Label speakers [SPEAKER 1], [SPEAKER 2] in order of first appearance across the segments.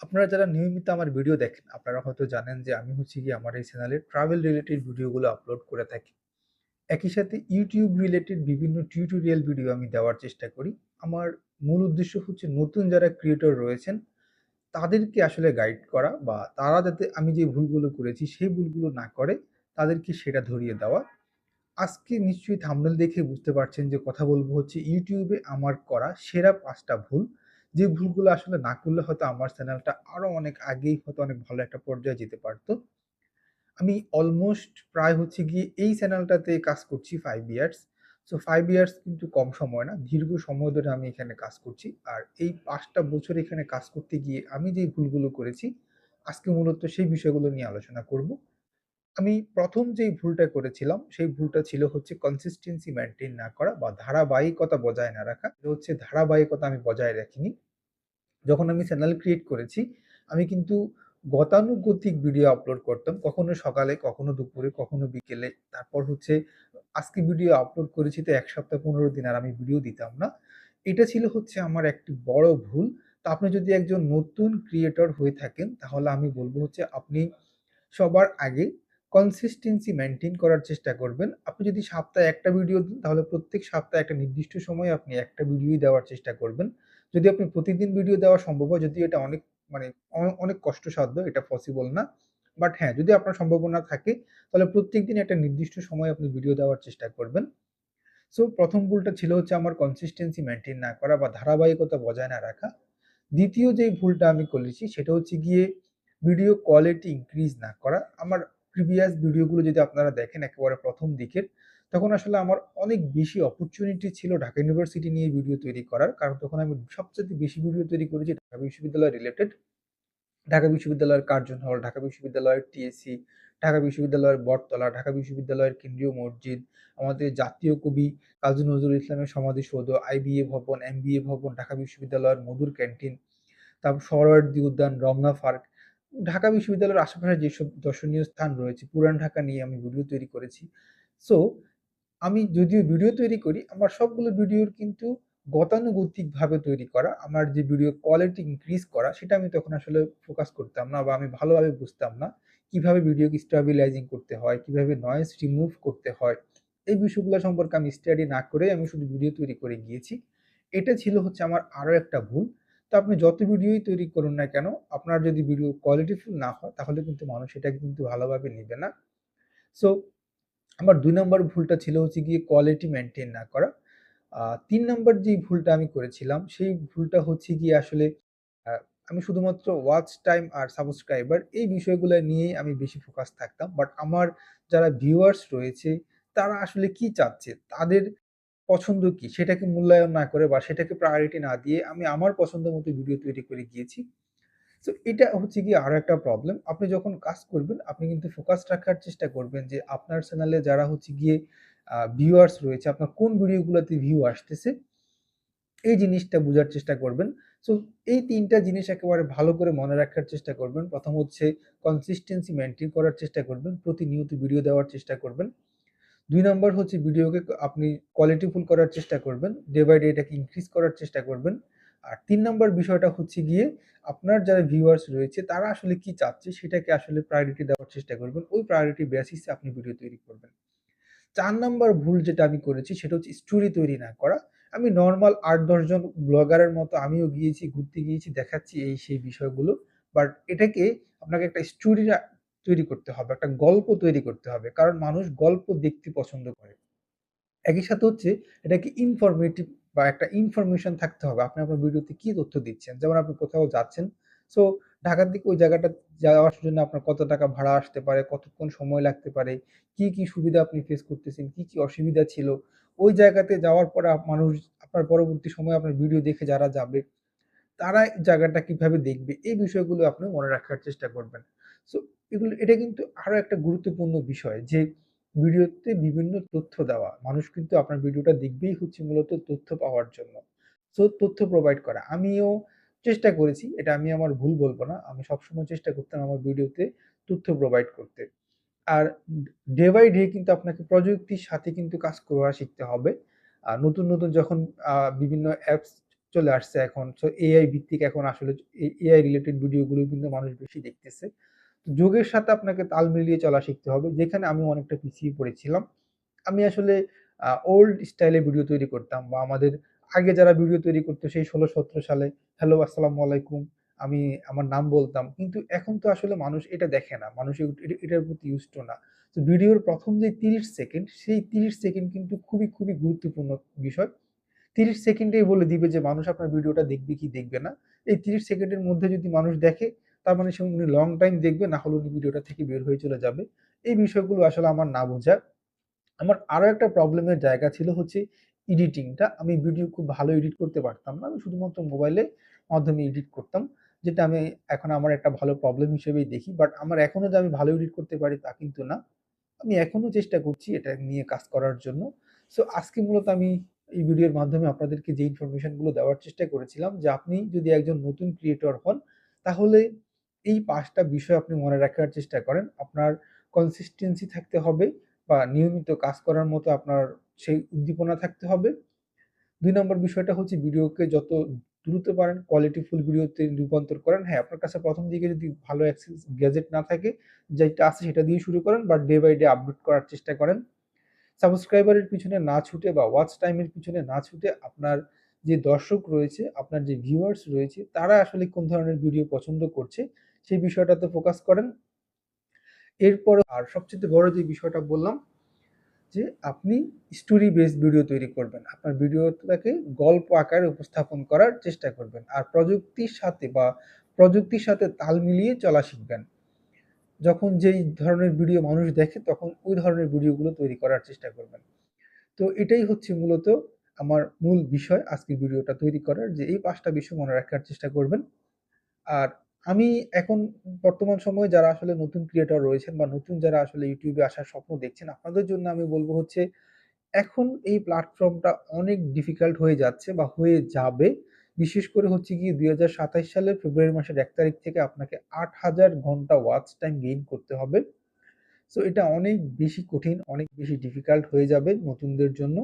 [SPEAKER 1] আপনারা যারা নিয়মিত আমার ভিডিও দেখেন, আপনারা হয়তো জানেন যে আমি হচ্ছে গিয়ে আমার এই চ্যানেলে ট্রাভেল রিলেটেড ভিডিওগুলো আপলোড করে থাকি। একই সাথে YouTube রিলেটেড বিভিন্ন টিউটোরিয়াল ভিডিও আমি দেওয়ার চেষ্টা করি। আমার মূল উদ্দেশ্য হচ্ছে নতুন যারা ক্রিয়েটর রয়েছেন, তাদেরকে আসলে গাইড করা বা তারা যাতে আমি যে ভুলগুলো করেছি সেই ভুলগুলো না করে, তাদেরকে সেটা ধরিয়ে দেওয়া। আজকে নিশ্চয়ই থাম্বনেল দেখে বুঝতে পারছেন যে কথা বলবো হচ্ছে ইউটিউবে আমার করা সেরা ৫ টা ভুল। যে ভুলগুলো আসলে না করলে হয়তো আমার চ্যানেলটা আরো অনেক আগেই হয়তো অনেক ভালো একটা পর্যায়ে যেতে পারত। আমি অলমোস্ট প্রায় হচ্ছে গিয়ে এই চ্যানেলটাতে কাজ করছি 5 ইয়ার্স। সো 5 ইয়ার্স কিন্তু কম সময় না। দীর্ঘ সময় ধরে আমি এখানে কাজ করছি। আর এই ৫ টা বছর এখানে কাজ করতে গিয়ে আমি যেই ভুলগুলো করেছি, আজকে মূলত সেই বিষয়গুলো নিয়ে আলোচনা করব। আমি ১ম যেই ভুলটা করেছিলাম, সেই ভুলটা ছিল হচ্ছে কনসিস্টেন্সি মেইনটেইন না করা বা ধারাবাহিকতা বজায় না রাখা। এটা হচ্ছে ধারাবাহিকতা আমি বজায় রাখিনি। যখন আমি চ্যানেল ক্রিয়েট করেছি, আমি কিন্তু গতানুগতিক ভিডিও আপলোড করতাম। কখনো সকালে, কখনো দুপুরে, কখনো বিকেলে। তারপর হচ্ছে আজকে ভিডিও আপলোড করেছি তো ১ সপ্তাহ ১৫ দিন আর আমি ভিডিও দিতাম না। এটা ছিল হচ্ছে আমার একটি বড় ভুল। তো আপনি যদি একজন নতুন ক্রিয়েটর হয়ে থাকেন, তাহলে আমি বলব হচ্ছে আপনি সবার আগে কনসিস্টেন্সি মেইনটেইন করার চেষ্টা করবেন। আপনি যদি সপ্তাহে একটা ভিডিও দিন, তাহলে প্রত্যেক সপ্তাহে একটা নির্দিষ্ট সময়ে আপনি একটা ভিডিওই দেওয়ার চেষ্টা করবেন। যদি আপনি প্রতিদিন ভিডিও দেওয়া সম্ভব হয়, যদিও এটা অনেক মানে অনেক কষ্টসাধ্য, এটা পসিবল না। বাট হ্যাঁ, যদি আপনার সম্ভাবনা থাকে, তাহলে প্রত্যেকদিন একটা নির্দিষ্ট সময়ে আপনি ভিডিও দেওয়ার চেষ্টা করবেন। সো ১ম ভুলটা ছিল হচ্ছে আমার কনসিস্টেন্সি মেইনটেইন না করা বা ধারাবাহিকতা বজায় না রাখা। ২য় যেই ভুলটা আমি করেছি সেটা হচ্ছে গিয়ে ভিডিও কোয়ালিটি ইনক্রিজ না করা। আমার প্রিভিয়াস ভিডিওগুলো যদি আপনারা দেখেন একেবারে ১ম দিকের, তখন আসলে আমার অনেক বেশি অপরচুনিটি ছিল ঢাকা ইউনিভার্সিটি নিয়ে ভিডিও তৈরি করার। কারণ তখন আমি সবচাইতে বেশি ভিডিও তৈরি করেছি ঢাকা বিশ্ববিদ্যালয় রিলেটেড। ঢাকা বিশ্ববিদ্যালয়ের কার্জন হল, ঢাকা বিশ্ববিদ্যালয়ের টিএসসি, ঢাকা বিশ্ববিদ্যালয়ের বটতলা, ঢাকা বিশ্ববিদ্যালয়ের কেন্দ্রীয় মসজিদ, আমাদের জাতীয় কবি কাজী নজরুল ইসলামের সমাধিসৌধ, আইবিএ ভবন, এমবিএ ভবন, ঢাকা বিশ্ববিদ্যালয়ের মধুর ক্যান্টিন, তারপর সোহরাওয়ার্দী উদ্যান, রমনা পার্ক, ঢাকা বিশ্ববিদ্যালয়ের আশেপাশে যেসব দর্শনীয় স্থান রয়েছে, পুরান ঢাকা নিয়ে আমি ভিডিও তৈরি করেছি। সো আমি যদিও ভিডিও তৈরি করি, আমার সবগুলো ভিডিওর কিন্তু গতানুগতিকভাবে তৈরি করা। আমার যে ভিডিও কোয়ালিটি ইনক্রিজ করা, সেটা আমি তখন আসলে ফোকাস করতাম না বা আমি ভালোভাবে বুঝতাম না। কিভাবে ভিডিওকে স্টেবিলাইজিং করতে হয়, কিভাবে নয়েজ রিমুভ করতে হয়। এই বিষয়গুলো সম্পর্কে আমি স্টাডি না করে আমি শুধু ভিডিও তৈরি করে গিয়েছি। এটা ছিল হচ্ছে আমার আরো একটা ভুল। তো আপনি যত ভিডিওই তৈরি করুন না কেন, আপনার যদি ভিডিও কোয়ালিটিফুল না হয়, তাহলে কিন্তু মানুষ এটাকে কিন্তু ভালোভাবে নিবে না। সো আমার ২ নম্বর ভুলটা ছিল হচ্ছে গিয়ে কোয়ালিটি মেইনটেইন না করা। ৩ নম্বর যেই ভুলটা আমি করেছিলাম, সেই ভুলটা হচ্ছে গিয়ে আসলে আ আমি শুধুমাত্র ওয়াচ টাইম আর সাবস্ক্রাইবার এই বিষয়গুলা নিয়েই আমি বেশি ফোকাস থাকতাম। বাট আমার যারা ভিউয়ার্স রয়েছে, তারা আসলে কি চাচ্ছে? তাদের পছন্দ কি? সেটাকে মূল্যায়ন না করে বা সেটাকে প্রায়োরিটি না দিয়ে আমি আমার পছন্দ মতো ভিডিও তৈরি করে গিয়েছি। সো এটা হচ্ছে গিয়ে আরো একটা প্রবলেম। আপনি যখন কাজ করবেন, আপনি কিন্তু ফোকাস রাখার চেষ্টা করবেন যে আপনার চ্যানেলে যারা হচ্ছে গিয়ে ভিউয়ার্স রয়েছে, আপনার কোন ভিডিওগুলাতে ভিউ আসতেছে, এই জিনিসটা বুঝার চেষ্টা করবেন। সো এই ৩ টা জিনিস একেবারে ভালো করে মনে রাখার চেষ্টা করবেন। ১ম হচ্ছে কনসিস্টেন্সি মেইনটেইন করার চেষ্টা করবেন। প্রতিনিয়ত ভিডিও দেওয়ার চেষ্টা করবেন। ২ নাম্বার হচ্ছে ভিডিওকে আপনি কোয়ালিটিফুল করার চেষ্টা করবেন। ডে বাই ডে এটাকে ইনক্রিজ করার চেষ্টা করবেন। আর ৩ নাম্বার বিষয়টা হচ্ছে গিয়ে আপনার যারা ভিউয়ার্স রয়েছে তারা আসলে কি চাচ্ছে সেটাকে আসলে প্রায়োরিটি দেওয়ার চেষ্টা করবেন। ওই প্রায়োরিটি বেসিস এ আপনি ভিডিও তৈরি করবেন। ৪ নাম্বার ভুল যেটা আমি করেছি সেটা হচ্ছে স্টোরি তৈরি না করা। আমি নরমাল ৮-১০ জন ব্লগারের মতো আমিও গিয়েছি, ঘুরতে গিয়েছি, দেখাচ্ছি এই সেই বিষয়গুলো। বাট এটাকে আপনাকে একটা স্টোরি তৈরি করতে হবে। একটা গল্প তৈরি করতে হবে। কারণ মানুষ গল্প দেখতে পছন্দ করে। একই সাথে হচ্ছে এটাকে ইনফরমেটিভ বা একটা ইনফরমেশন থাকতে হবে। আপনি আপনার ভিডিওতে কি তথ্য দিচ্ছেন। যেমন আপনি কোথাও যাচ্ছেন। সো ঢাকা থেকে ওই জায়গাটা যাওয়ার জন্য আপনার কত টাকা ভাড়া আসতে পারে, কতক্ষণ সময় লাগতে পারে, কি সুবিধা আপনি ফেস করতেছেন, কি অসুবিধা ছিল। ওই জায়গাতে যাওয়ার পরে মানুষ আপনার পরবর্তী সময়ে আপনার ভিডিও দেখে যারা যাবে তারা জায়গাটা কিভাবে দেখবে এই বিষয়গুলো আপনি মনে রাখার চেষ্টা করবেন। সো এটা কিন্তু আরো একটা গুরুত্বপূর্ণ বিষয় যে ভিডিওতে বিভিন্ন তথ্য দেওয়া। মানুষ কিন্তু আপনার ভিডিওটা দেখবেই হচ্ছে মূলত তথ্য পাওয়ার জন্য। সো তথ্য প্রোভাইড করা। আমিও চেষ্টা করেছি। এটা আমি আমার ভুল বলব না। আমি সবসময় চেষ্টা করতাম আমার ভিডিওতে তথ্য প্রোভাইড করতে। আর ডে বাই ডে কিন্তু আপনাকে প্রযুক্তির সাথে কিন্তু কাজ করা শিখতে হবে। নতুন যখন বিভিন্ন অ্যাপস চলে আসছে এখন। সো এআই ভিত্তিক এখন আসলে এআই রিলেটেড ভিডিওগুলো কিন্তু মানুষ বেশি দেখতেছে। যুগের সাথে আপনাকে তাল মিলিয়ে চলা শিখতে হবে। যেখানে আমি অনেকটা পিছিয়ে পড়েছিলাম। আমি আসলে ওল্ড স্টাইলে ভিডিও তৈরি করতাম বা আমাদের আগে যারা ভিডিও তৈরি করতো সেই ১৬-১৭ সালে, "হ্যালো, আসসালামু আলাইকুম।" আমি আমার নাম বলতাম। কিন্তু এখন তো আসলে মানুষ এটা দেখে না। মানুষ এটার প্রতি used to না। তো ভিডিওর ১ম যে ৩০ সেকেন্ড, সেই ৩০ সেকেন্ড কিন্তু খুবই গুরুত্বপূর্ণ বিষয়। ৩০ সেকেন্ডেই বলে দিবে যে মানুষ আপনার ভিডিওটা দেখবে কি দেখবে না। এই ৩০ সেকেন্ডের মধ্যে যদি মানুষ দেখে, তার মানে উনি লং টাইম দেখবে, না হলে উনি ভিডিওটা থেকে বের হয়ে চলে যাবে। এই বিষয়গুলো আসলে আমার না বোঝা। আমার আরো একটা প্রবলেমের জায়গা ছিল হচ্ছে এডিটিংটা। আমি ভিডিও খুব ভালো এডিট করতে পারতাম না। আমি শুধুমাত্র মোবাইলের মাধ্যমে এডিট করতাম। যেটা আমি এখন আমার একটা ভালো প্রবলেম হিসেবেই দেখি। বাট আমার এখনো যে আমি ভালো এডিট করতে পারি তা কিন্তু না। আমি এখনো চেষ্টা করছি এটা নিয়ে কাজ করার জন্য। সো আজকে মূলত আমি এই ভিডিওর মাধ্যমে আপনাদেরকে যে ইনফরমেশন গুলো দেওয়ার চেষ্টা করেছিলাম যে আপনি যদি একজন নতুন ক্রিয়েটর হন, তাহলে এই ৫ টা বিষয় আপনি মনে রাখার চেষ্টা করেন। আপনার কনসিস্টেন্সি থাকতে হবে বা নিয়মিত কাজ করার মতো আপনার সেই উদ্দীপনা থাকতে হবে। ২ নম্বর বিষয়টা হচ্ছে ভিডিওকে যত দ্রুত পারেন কোয়ালিটিফুল ভিডিওতে রূপান্তর করেন। হ্যাঁ, আপনার কাছে ১ম দিকে যদি ভালো অ্যাক্সেস গ্যাজেট না থাকে, যেটা আছে সেটা দিয়ে শুরু করেন, but day by day update করার চেষ্টা করেন। সাবস্ক্রাইবারের পিছনে না ছুটে বা ওয়াচ টাইমের পিছনে না ছুটে আপনার যে দর্শক রয়েছে, আপনার যে ভিউয়ার্স রয়েছে, তারা আসলে কোন ধরনের ভিডিও পছন্দ করছে, সেই বিষয়টাতে ফোকাস করেন। এরপরে আর সবচাইতে বড় যে বিষয়টা বললাম যে আপনি স্টোরি বেসড ভিডিও তৈরি করবেন। আপনার ভিডিওটাকে গল্প আকারে উপস্থাপন করার চেষ্টা করবেন। আর প্রযুক্তির সাথে তাল মিলিয়ে চলা শিখবেন। যখন যেই ধরনের ভিডিও মানুষ দেখে তখন ওই ধরনের ভিডিওগুলো তৈরি করার চেষ্টা করবেন। তো এটাই হচ্ছে মূলত আমার মূল বিষয় আজকের ভিডিওটা তৈরি করার, যে এই ৫ টা বিষয় মনে রাখার চেষ্টা করবেন। আর আমি এখন বর্তমান সময়ে যারা আসলে নতুন ক্রিয়েটর রয়েছেন বা নতুন যারা আসলে YouTube এ আসার স্বপ্ন দেখছেন, আপনাদের জন্য আমি বলব হচ্ছে এখন এই প্ল্যাটফর্মটা অনেক ডিফিকাল্ট হয়ে যাচ্ছে বা হয়ে যাবে। বিশেষ করে হচ্ছে গিয়ে ২০২৭ সালের ফেব্রুয়ারি মাসের ১ তারিখ থেকে আপনাকে ৮,০০০ ঘন্টা ওয়াচ টাইম গেইন করতে হবে। সো এটা অনেক বেশি কঠিন, অনেক বেশি ডিফিকাল্ট হয়ে যাবে নতুনদের জন্য।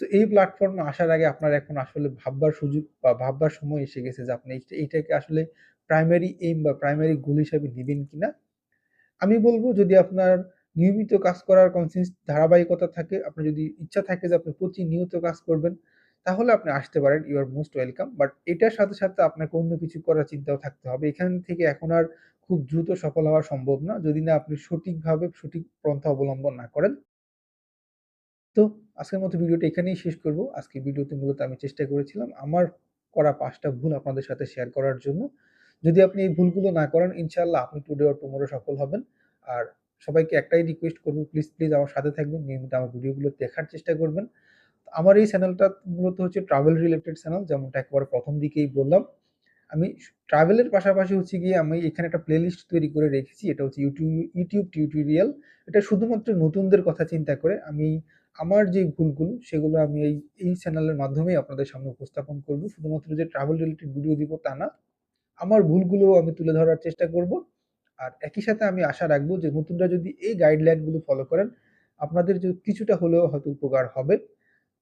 [SPEAKER 1] সো এই প্ল্যাটফর্মে আসার আগে আপনার এখন আসলে ভাববার সুযোগ বা ভাববার সময় এসে গেছে যে আপনি এইটাকে আসলে প্রাইমারি এইম বা প্রাইমারি গোল হিসাবে নিবেন কিনা? আমি বলব যদি আপনার নিয়মিত কাজ করার ধারাবাহিকতা থাকে, আপনার যদি ইচ্ছা থাকে যে আপনি প্রতিনিয়ত কাজ করবেন, তাহলে আপনি আসতে পারেন। You are most welcome. But এটার সাথে আপনাকে অন্য কিছু করার চিন্তাও থাকতে হবে। এখান থেকে এখন আর খুব দ্রুত সফল হওয়া সম্ভব না, যদি না আপনি সঠিকভাবে সঠিক পন্থা অবলম্বন না করেন। তো আজকের মতো ভিডিওটা এখানেই শেষ করব। আজকের ভিডিওতে মূলত আমি চেষ্টা করেছিলাম আমার করা ৫ টা ভুল আপনাদের সাথে শেয়ার করার জন্য। যদি আপনি এই ভুলগুলো না করেন, ইনশাআল্লাহ আপনি টুডে অর টুমরো সফল হবেন। আর সবাইকে একটাই রিকোয়েস্ট করব, প্লিজ আমার সাথে থাকবেন। নিয়মিত আমার ভিডিওগুলো দেখার চেষ্টা করবেন। আমার এই চ্যানেলটা মূলত হচ্ছে ট্রাভেল রিলেটেড চ্যানেল, যেমনটা একেবারে ১ম দিকেই বললাম। আমি ট্রাভেলের পাশাপাশি হচ্ছে গিয়ে আমি এখানে একটা প্লেলিস্ট তৈরি করে রেখেছি। এটা হচ্ছে ইউটিউব টিউটোরিয়াল। এটা শুধুমাত্র নতুনদের কথা চিন্তা করে আমি আমার যে ভুলগুলো সেগুলো আমি এই চ্যানেলের মাধ্যমেই আপনাদের সামনে উপস্থাপন করব। শুধুমাত্র যে ট্রাভেল রিলেটেড ভিডিও দিব তা না। আমার ভুলগুলোও আমি তুলে ধরার চেষ্টা করব। আর একই সাথে আমি আশা রাখবো যে নতুনরা যদি এই গাইডলাইন গুলো ফলো করেন, আপনাদের যে কিছুটা হলেও হয়তো উপকার হবে।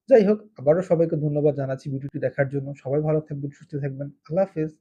[SPEAKER 1] যাই হোক, আবারও সবাইকে ধন্যবাদ জানাচ্ছি ভিডিওটি দেখার জন্য। সবাই ভালো থাকবেন, সুস্থ থাকবেন। আল্লাহ হাফেজ।